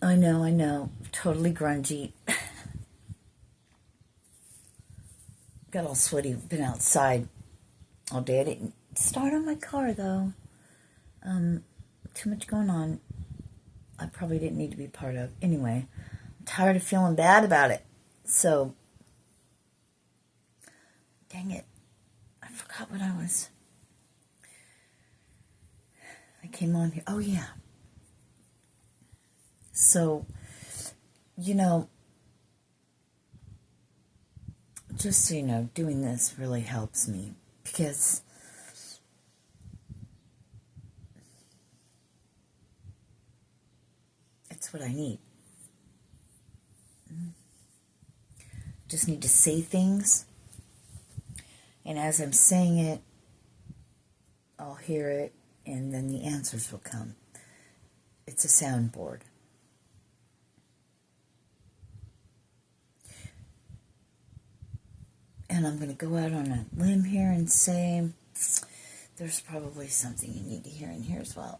I know. Totally grungy. Got all sweaty. Been outside all day. I didn't start on my car, though. Too much going on. I probably didn't need to be part of. Anyway, I'm tired of feeling bad about it. So, dang it. I forgot what I came on here. Oh, yeah. So, just so you know, doing this really helps me because it's what I need. Just need to say things, and as I'm saying it, I'll hear it, and then the answers will come. It's a soundboard. And I'm going to go out on a limb here and say there's probably something you need to hear in here as well.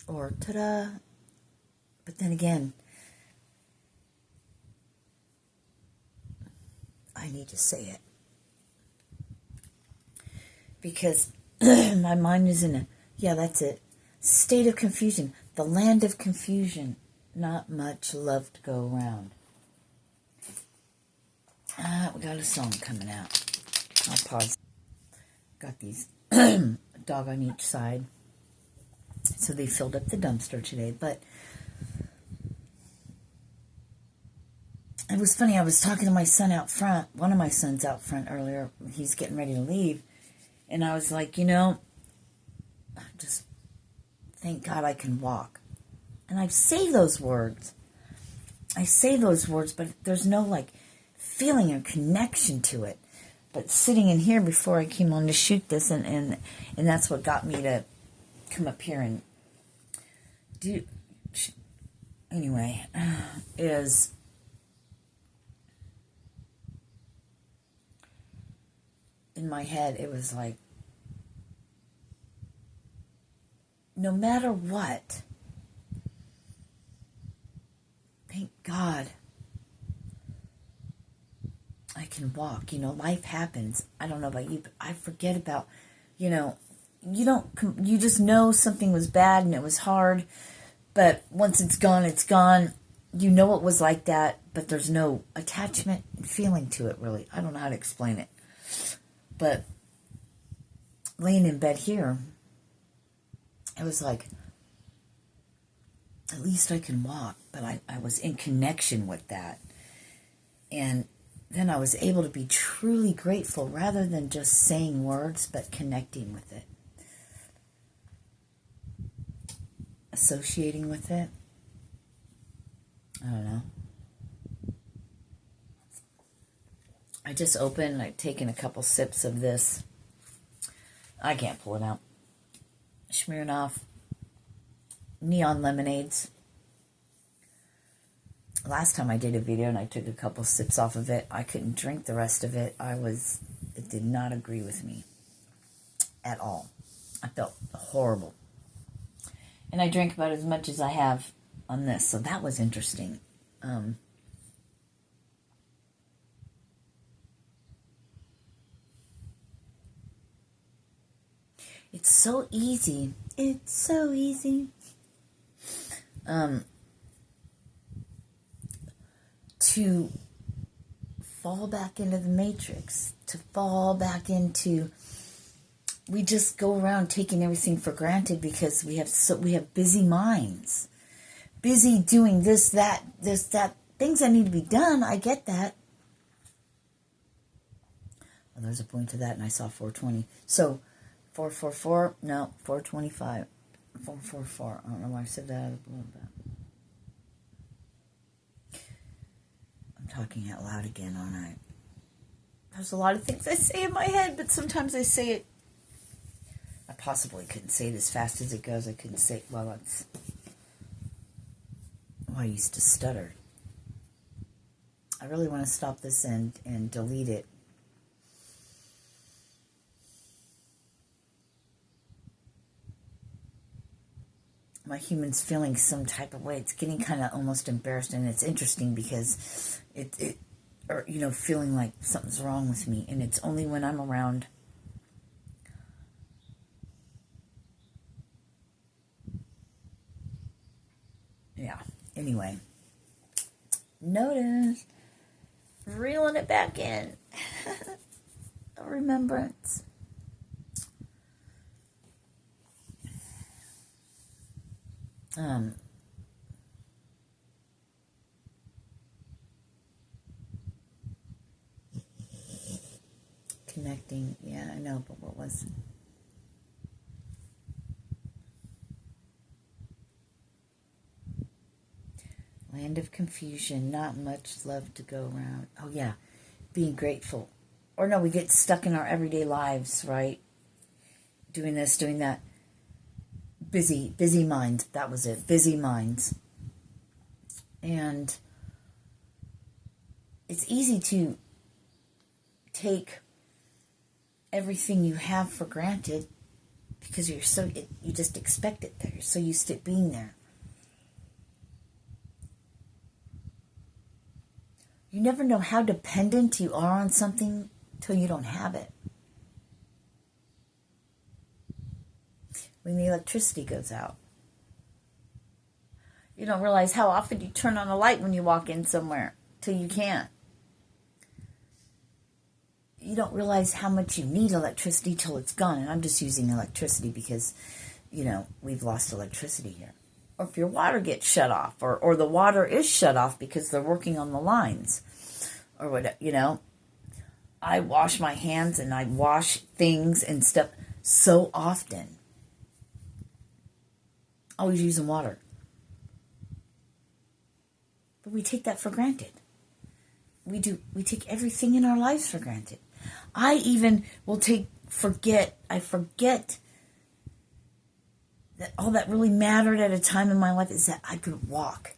Or ta-da. But then again, I need to say it. Because my mind is in a, that's it, state of confusion. The land of confusion. Not much love to go around. We got a song coming out. I'll pause. Got these dog on each side. So they filled up the dumpster today. But it was funny. I was talking to my son out front. One of my sons out front earlier. He's getting ready to leave. And I was like, just thank God I can walk. And I say those words. But there's no feeling or connection to it. But sitting in here before I came on to shoot this, and that's what got me to come up here and do. Anyway, is in my head, it was like, no matter what, thank God I can walk. Life happens. I don't know about you, but I forget about, you just know something was bad and it was hard, but once it's gone, it's gone. You know it was like that, but there's no attachment and feeling to it, really. I don't know how to explain it. But laying in bed here, it was like, at least I can walk, but I was in connection with that. And then I was able to be truly grateful rather than just saying words, but connecting with it. Associating with it. I don't know. I just opened, I've taken a couple sips of this. I can't pull it out. Smirnoff neon lemonades. Last time I did a video and I took a couple sips off of it, I couldn't drink the rest of it. It did not agree with me at all. I felt horrible. And I drank about as much as I have on this, so that was interesting. It's so easy. It's so easy. To fall back into the matrix, to fall back into, we just go around taking everything for granted because we have busy minds, busy doing this, that, things that need to be done. I get that. Well, there's a point to that, and I saw 420. So 444, no, 425, 444. I don't know why I said that out of the blue, but I'm talking out loud again, aren't I? There's a lot of things I say in my head, but sometimes I say it. I possibly couldn't say it as fast as it goes. I couldn't say it. Well, that's. I used to stutter. I really want to stop this and delete it. my human's feeling some type of way. It's getting kind of almost embarrassed, and it's interesting because or, you know, feeling like something's wrong with me, and it's only when I'm around. Yeah, anyway. Notice. Reeling it back in. A remembrance. Connecting. Yeah, I know, but what was... Land of confusion, not much love to go around. Oh, yeah. Being grateful. Or no, we get stuck in our everyday lives, right? Doing this, doing that. Busy minds. That was it. Busy minds. And it's easy to take everything you have for granted because you just expect it there. You're so used to it being there. You never know how dependent you are on something till you don't have it. When the electricity goes out, you don't realize how often you turn on a light when you walk in somewhere till you can't. You don't realize how much you need electricity till it's gone. And I'm just using electricity because, you know, we've lost electricity here. Or if your water gets shut off, or the water is shut off because they're working on the lines, or whatever, you know. I wash my hands and I wash things and stuff so often. Always using water. But we take that for granted. We take everything in our lives for granted. I even will forget that all that really mattered at a time in my life is that I could walk.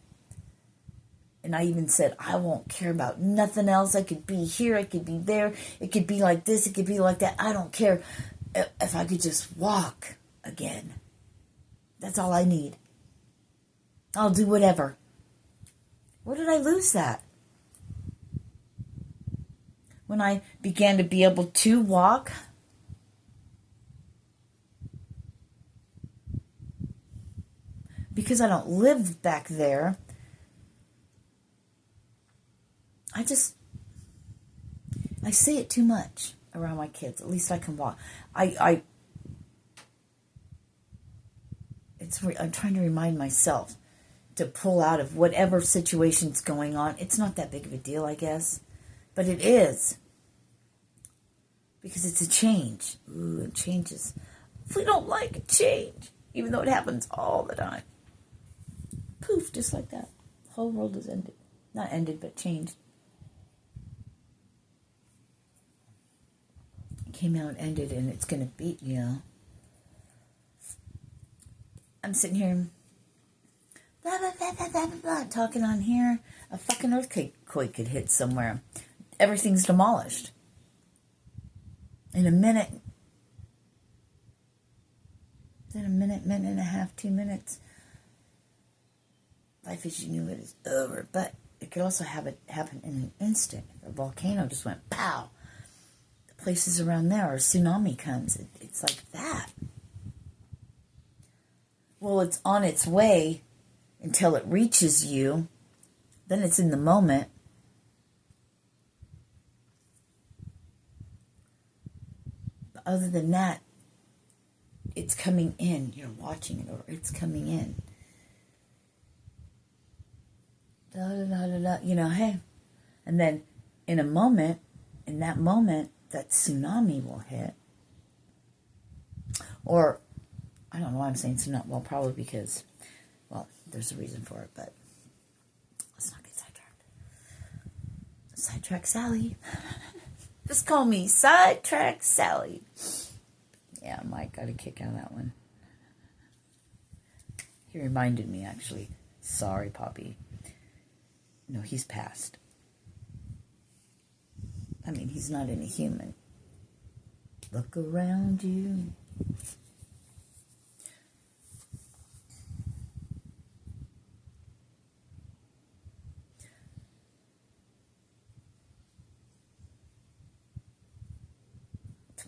And I even said, I won't care about nothing else. I could be here, I could be there, it could be like this, it could be like that. I don't care if I could just walk again. That's all I need. I'll do whatever. Where did I lose that? When I began to be able to walk, because I don't live back there, I say it too much around my kids. At least I can walk. I'm trying to remind myself to pull out of whatever situation's going on. It's not that big of a deal, I guess. But it is. Because it's a change. Ooh, it changes. If we don't like a change, even though it happens all the time. Poof, just like that. The whole world is ended. Not ended, but changed. It came out, ended, and it's going to be, you know. I'm sitting here, blah, blah, blah, blah, blah, blah, talking on here. A fucking earthquake could hit somewhere. Everything's demolished. In a minute. Then a minute and a half, 2 minutes. Life as you knew it is over. But it could also happen in an instant. If a volcano just went pow. The places around there, or a tsunami comes. It's like that. Well, it's on its way until it reaches you. Then it's in the moment. But other than that, it's coming in. You're watching it, or it's coming in. Da, da, da, da, da. You know, hey. And then in that moment, that tsunami will hit. Or, I don't know why I'm saying tsunami. Well, probably because, well, there's a reason for it, but let's not get sidetracked. Sidetrack Sally. Just call me Sidetrack Sally. Yeah, Mike got a kick out of that one. He reminded me, actually. Sorry, Poppy. No, he's passed. I mean, he's not any human. Look around you.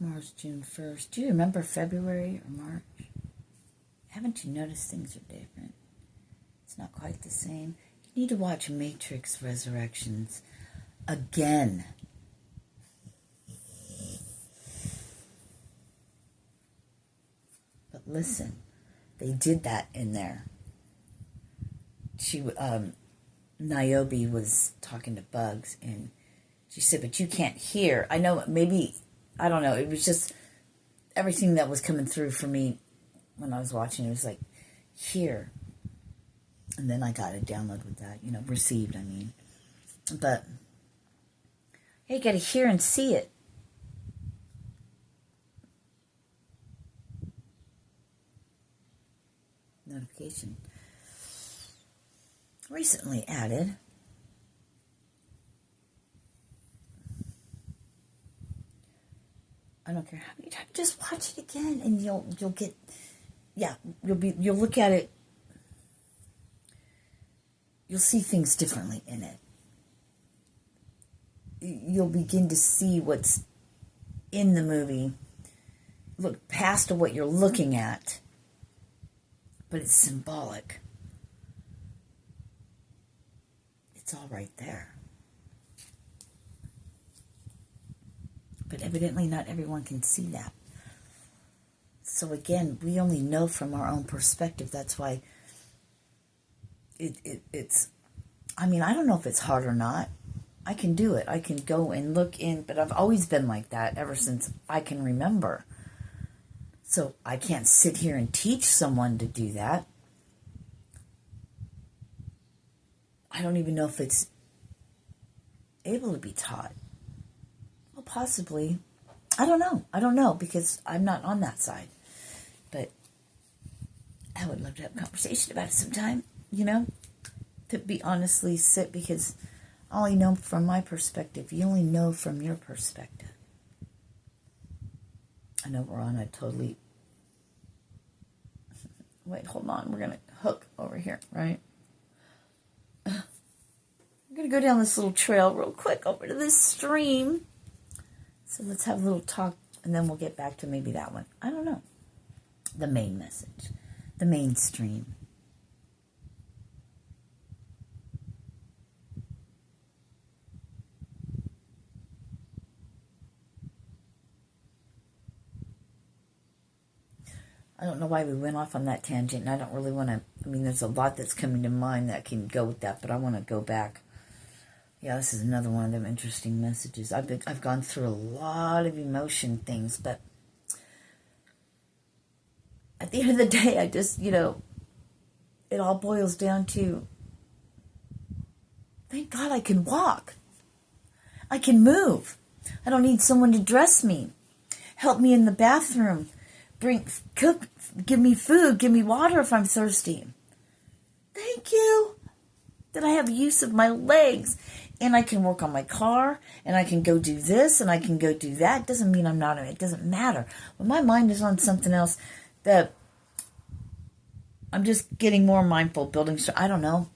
Tomorrow's June 1st. Do you remember February or March? Haven't you noticed things are different? It's not quite the same. You need to watch Matrix Resurrections again. But listen, they did that in there. Niobe was talking to Bugs, and she said, but you can't hear. I know, maybe, I don't know, it was just everything that was coming through for me when I was watching. It was like, hear. And then I got a download with that, received, I mean. But, hey, you got to hear and see it. Notification. Recently added. I don't care how many times. Just watch it again, and you'll get. Yeah, you'll look at it. You'll see things differently in it. You'll begin to see what's in the movie. Look past what you're looking at, but it's symbolic. It's all right there. But evidently not everyone can see that. So again, we only know from our own perspective. That's why it's, I mean, I don't know if it's hard or not. I can do it. I can go and look in, but I've always been like that ever since I can remember. So I can't sit here and teach someone to do that. I don't even know if it's able to be taught. Well, possibly. I don't know because I'm not on that side. But I would love to have a conversation about it sometime, to be honestly sit, because I only know from my perspective. You only know from your perspective. I know we're on a totally... Wait, hold on. We're going to hook over here, right? I'm going to go down this little trail real quick over to this stream. So let's have a little talk, and then we'll get back to maybe that one. I don't know. The main message. The mainstream. I don't know why we went off on that tangent, and I don't really want to... I mean, there's a lot that's coming to mind that can go with that, but I want to go back. Yeah, this is another one of them interesting messages. I've gone through a lot of emotion things, but at the end of the day, I just, it all boils down to, thank God I can walk. I can move. I don't need someone to dress me, help me in the bathroom, cook, give me food, give me water if I'm thirsty. Thank you that I have use of my legs. And I can work on my car, and I can go do this, and I can go do that. Doesn't mean I'm not, it doesn't matter. When my mind is on something else, that I'm just getting more mindful, building, I don't know,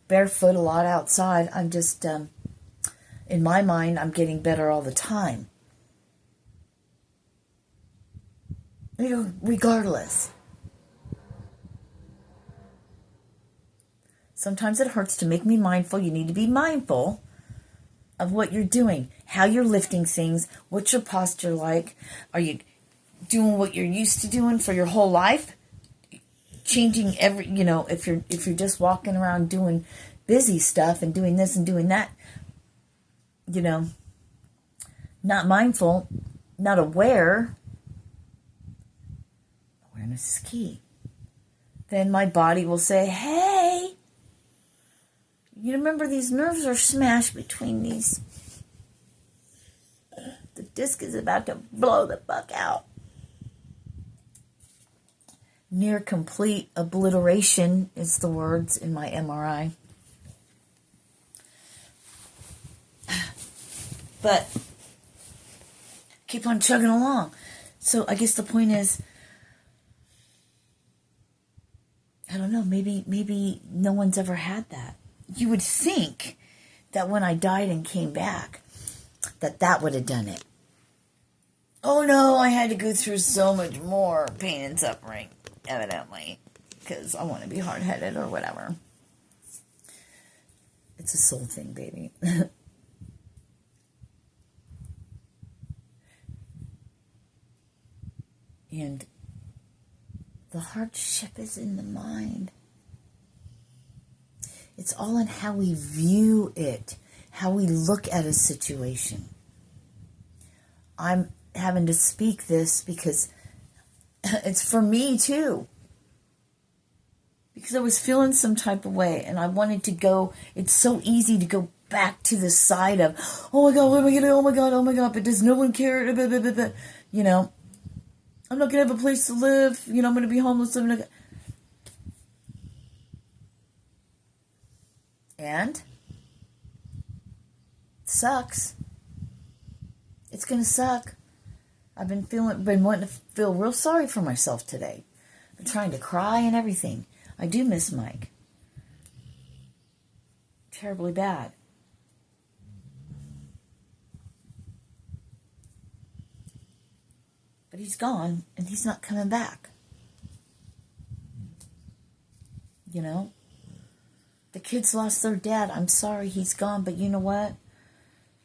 barefoot a lot outside. I'm just, in my mind, I'm getting better all the time. Regardless. Sometimes it hurts to make me mindful. You need to be mindful of what you're doing, how you're lifting things, what's your posture like. Are you doing what you're used to doing for your whole life? Changing if you're just walking around doing busy stuff and doing this and doing that, not mindful, not aware. Awareness is key. Then my body will say, hey, you remember these nerves are smashed between these. The disc is about to blow the fuck out. Near complete obliteration is the words in my MRI. But keep on chugging along. So I guess the point is, I don't know, maybe no one's ever had that. You would think that when I died and came back, that would have done it. Oh no, I had to go through so much more pain and suffering, evidently, because I want to be hard-headed or whatever. It's a soul thing, baby. And the hardship is in the mind. It's all in how we view it, how we look at a situation. I'm having to speak this because it's for me too. Because I was feeling some type of way and I wanted to go. It's so easy to go back to the side of, oh my God, what am I going to do? Oh my God, oh my God, but does no one care? You know, I'm not going to have a place to live. You know, I'm going to be homeless. And it sucks. It's going to suck. I've been wanting to feel real sorry for myself today. I'm trying to cry and everything. I do miss Mike. Terribly bad. But he's gone and he's not coming back. You know? The kids lost their dad. I'm sorry he's gone, but you know what?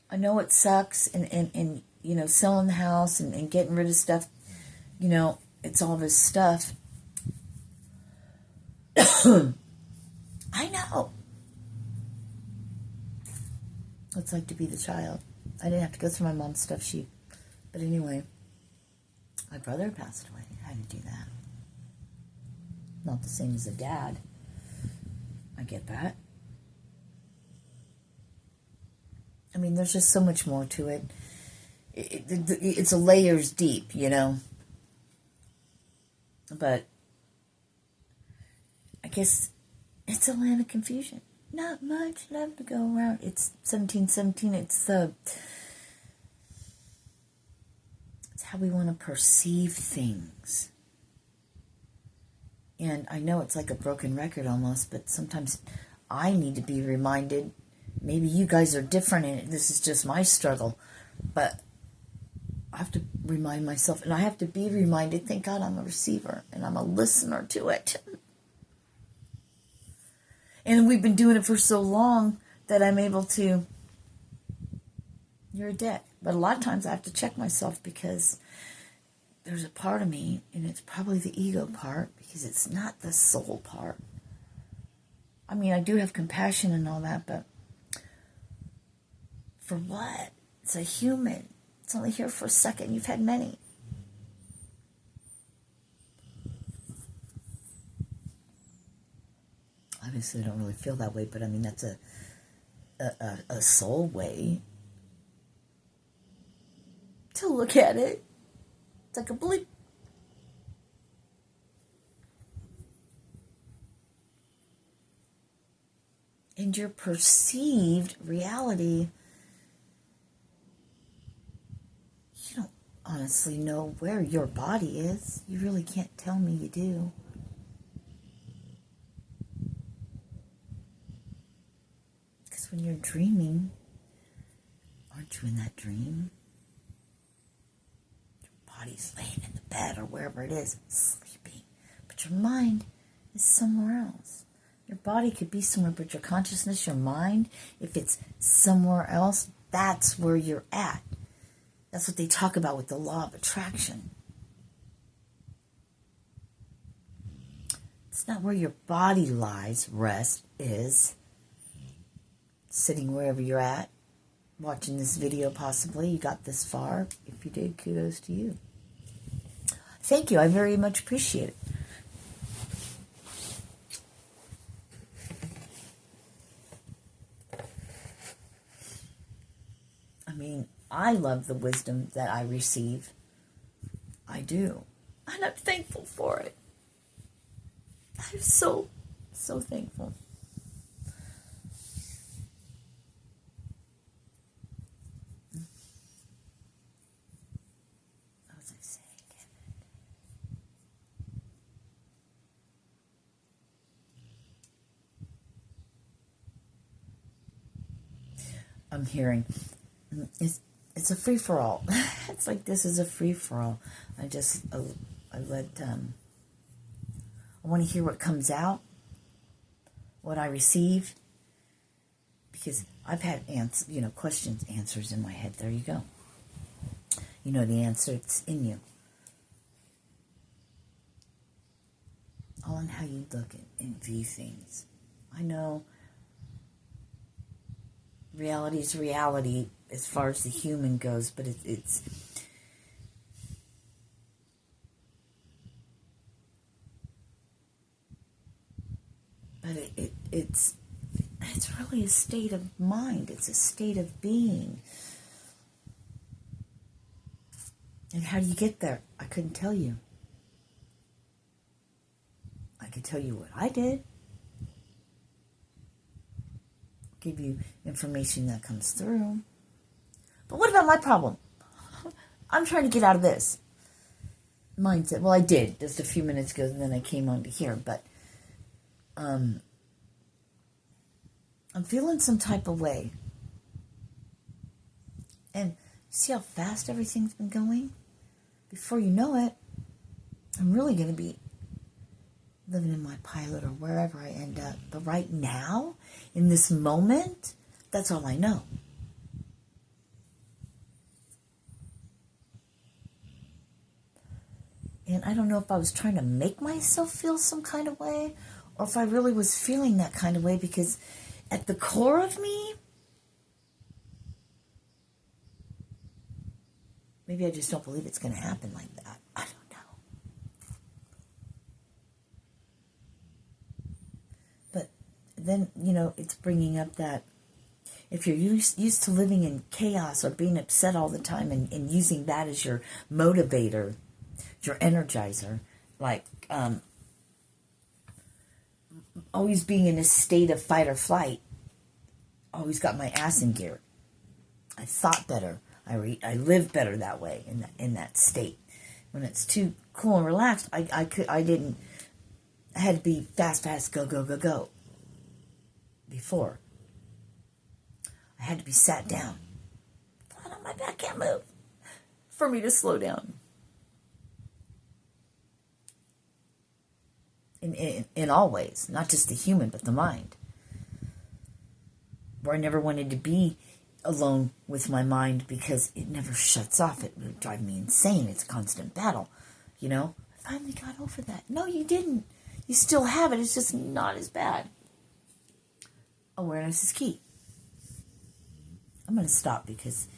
I know it sucks and you know, selling the house and getting rid of stuff. You know, it's all this stuff. I know. What it's like to be the child. I didn't have to go through my mom's stuff. But anyway, my brother passed away. I had to do that. Not the same as a dad. I get that. I mean, there's just so much more to it. It's a layers deep, you know. But I guess it's a land of confusion. Not much left to go around. It's 1717. It's how we want to perceive things. And I know it's like a broken record almost, but sometimes I need to be reminded. Maybe you guys are different and this is just my struggle. But I have to remind myself, and I have to be reminded, thank God I'm a receiver and I'm a listener to it. And we've been doing it for so long that I'm able to, you're a dick. But a lot of times I have to check myself because there's a part of me, and it's probably the ego part, because it's not the soul part. I mean, I do have compassion and all that, but for what? It's a human. It's only here for a second. You've had many. Obviously, I don't really feel that way, but I mean, that's a soul way to look at it. It's like a blip. And your perceived reality, you don't honestly know where your body is. You really can't tell me you do. Because when you're dreaming, aren't you in that dream? Your body's laying in the bed or wherever it is, sleeping. But your mind is somewhere else. Your body could be somewhere, but your consciousness, your mind, if it's somewhere else, that's where you're at. That's what they talk about with the law of attraction. It's not where your body lies, rest is. Sitting wherever you're at, watching this video possibly. You got this far. If you did, kudos to you. Thank you. I very much appreciate it. I mean, I love the wisdom that I receive. I do. And I'm thankful for it. I'm so thankful. What was I saying? I'm hearing, it's a free-for-all. It's like this is a free-for-all. I want to hear what comes out, what I receive, because I've had questions, answers in my head. There you go. You know the answer, it's in you. All in how you look and view things. I know reality is reality as far as the human goes, but it's really a state of mind. It's a state of being. And how do you get there? I couldn't tell you. I could tell you what I did. Give you information that comes through. But what about my problem? I'm trying to get out of this mindset. Well, I did just a few minutes ago, and then I came on to here. But I'm feeling some type of way. And see how fast everything's been going? Before you know it, I'm really going to be living in my pilot or wherever I end up. But right now, in this moment, that's all I know. And I don't know if I was trying to make myself feel some kind of way, or if I really was feeling that kind of way, because at the core of me, maybe I just don't believe it's going to happen like that. I don't know. But then, it's bringing up that if you're used to living in chaos or being upset all the time and using that as your motivator, your energizer, like always being in a state of fight or flight, always got my ass in gear. I thought better. I live better that way, in that state. When it's too cool and relaxed, I had to be fast, go, go, go, go. Before. I had to be sat down. Flat on my back, can't move. For me to slow down. In all ways, not just the human, but the mind. Where I never wanted to be alone with my mind because it never shuts off. It would drive me insane. It's a constant battle. I finally got over that. No, you didn't. You still have it. It's just not as bad. Awareness is key. I'm going to stop because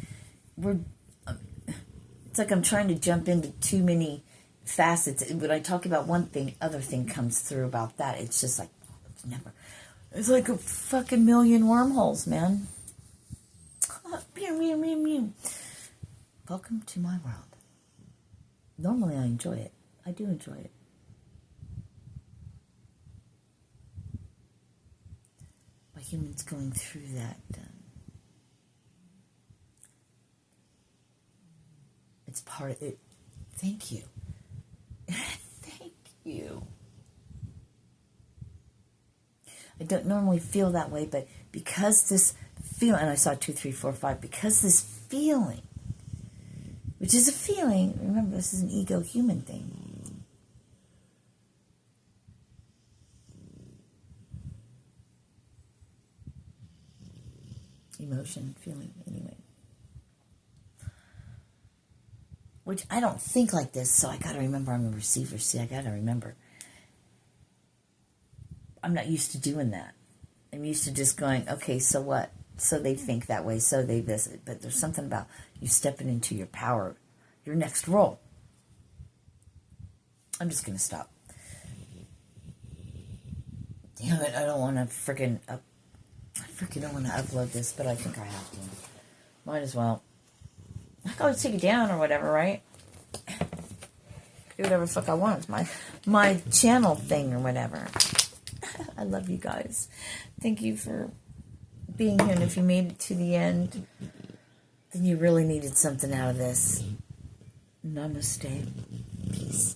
it's like I'm trying to jump into too many facets. When I talk about one thing, other thing comes through about that. It's just like, it's like a fucking million wormholes, man. Welcome to my world. Normally I enjoy it. I do enjoy it. By humans going through that, it's part of it. Thank you. Thank you. I don't normally feel that way, but because this feeling, and I saw 2, 3, 4, 5, because this feeling, which is a feeling, remember this is an ego human thing. Emotion, feeling, anyway. Which I don't think like this, so I gotta remember I'm a receiver. See, I gotta remember. I'm not used to doing that. I'm used to just going, okay, so what? So they think that way, so they visit. But there's something about you stepping into your power, your next role. I'm just going to stop. Damn it, I don't want to freaking don't want to upload this, but I think I have to. Might as well. I can always take it down or whatever, right? Do whatever the fuck I want. It's my channel thing or whatever. I love you guys. Thank you for being here. And if you made it to the end, then you really needed something out of this. Namaste. Peace.